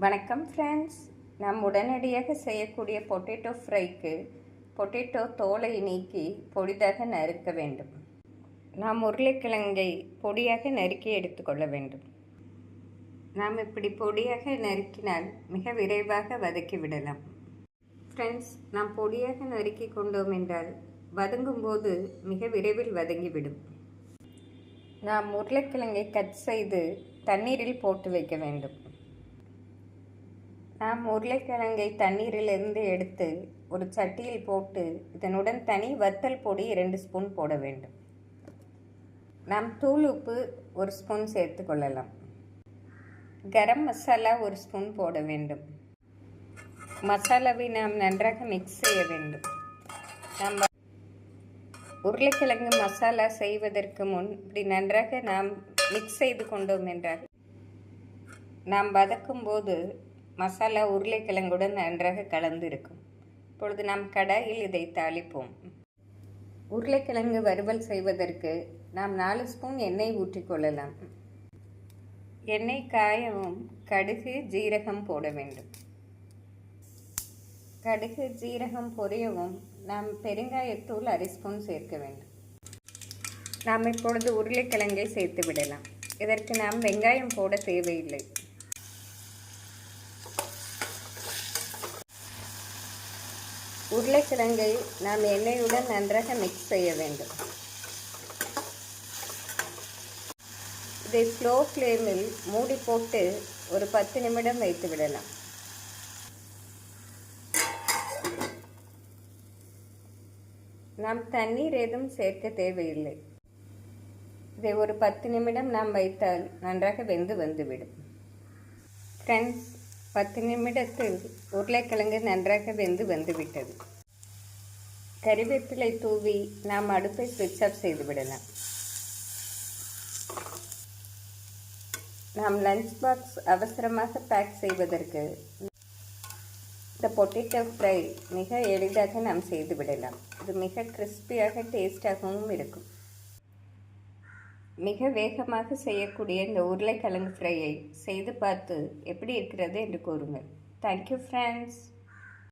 வணக்கம் ஃப்ரெண்ட்ஸ். நாம் உடனடியாக செய்யக்கூடிய பொட்டேட்டோ ஃப்ரைக்கு பொட்டேட்டோ தோலை நீக்கி பொடிதாக நறுக்க வேண்டும். நாம் உருளைக்கிழங்கை பொடியாக நறுக்கி எடுத்துக்கொள்ள வேண்டும். நாம் இப்படி பொடியாக நறுக்கினால் மிக விரைவாக வதக்கி விடலாம். ஃப்ரெண்ட்ஸ், நாம் பொடியாக நறுக்கி கொண்டோம் என்றால் வதங்கும்போது மிக விரைவில் வதங்கிவிடும். நாம் உருளைக்கிழங்கை கட் செய்து தண்ணீரில் போட்டு வைக்க வேண்டும். நாம் உருளைக்கிழங்கை தண்ணீரிலிருந்து எடுத்து ஒரு சட்டியில் போட்டு இதனுடன் தனி வத்தல் பொடி 2 ஸ்பூன் போட வேண்டும். நாம் தூள் உப்பு 1 ஸ்பூன் சேர்த்து கொள்ளலாம். கரம் மசாலா 1 ஸ்பூன் போட வேண்டும். மசாலாவை நாம் நன்றாக மிக்ஸ் செய்ய வேண்டும். நம்ம உருளைக்கிழங்கு மசாலா செய்வதற்கு முன் இப்படி நன்றாக நாம் மிக்ஸ் செய்து கொண்டோம் என்றால் நாம் வதக்கும்போது மசாலா உருளைக்கிழங்குடன் நன்றாக கலந்து இருக்கும். இப்பொழுது நாம் கடாயில் இதை தாளிப்போம். உருளைக்கிழங்கு வறுவல் செய்வதற்கு நாம் 4 ஸ்பூன் எண்ணெய் ஊற்றிக்கொள்ளலாம். எண்ணெய் காயவும் கடுகு ஜீரகம் போட வேண்டும். கடுகு ஜீரகம் பொரியவும் நாம் பெருங்காயத்தூள் 1/2 ஸ்பூன் சேர்க்க வேண்டும். நாம் இப்பொழுது உருளைக்கிழங்கை சேர்த்து விடலாம். இதற்கு நாம் வெங்காயம் போட தேவையில்லை. உருளைக்கிழங்கை நாம் எண்ணெயுடன் நன்றாக மிக்ஸ் செய்ய வேண்டும். இதை ஸ்லோ ஃப்ளேமில் மூடி போட்டு ஒரு 10 நிமிடம் வைத்து விடலாம். நாம் தண்ணீர் ஏதும் சேர்க்க தேவையில்லை. இதை ஒரு 10 நிமிடம் நாம் வைத்தால் நன்றாக வெந்து வந்துவிடும். ஃப்ரெண்ட்ஸ், 10 நிமிடத்தில் உருளைக்கிழங்கு நன்றாக வெந்து வந்துவிட்டது. கறிவேப்பிலை தூவி நாம் அடுப்பை ஸ்விட்ச் ஆஃப் செய்து விடலாம். நாம் லஞ்ச் பாக்ஸ் அவசரமாக பேக் செய்வதற்கு இந்த பொட்டேட்டோ ஃப்ரை மிக எளிதாக நாம் செய்து விடலாம். இது மிக கிறிஸ்பியாக டேஸ்டாகவும் இருக்கும். மிக வேகமாக செய்யக்கூடிய இந்த உருளைக்கிழங்கு ஃப்ரையை செய்து பார்த்து எப்படி இருக்கிறது என்று கூறுங்கள். Thank you friends.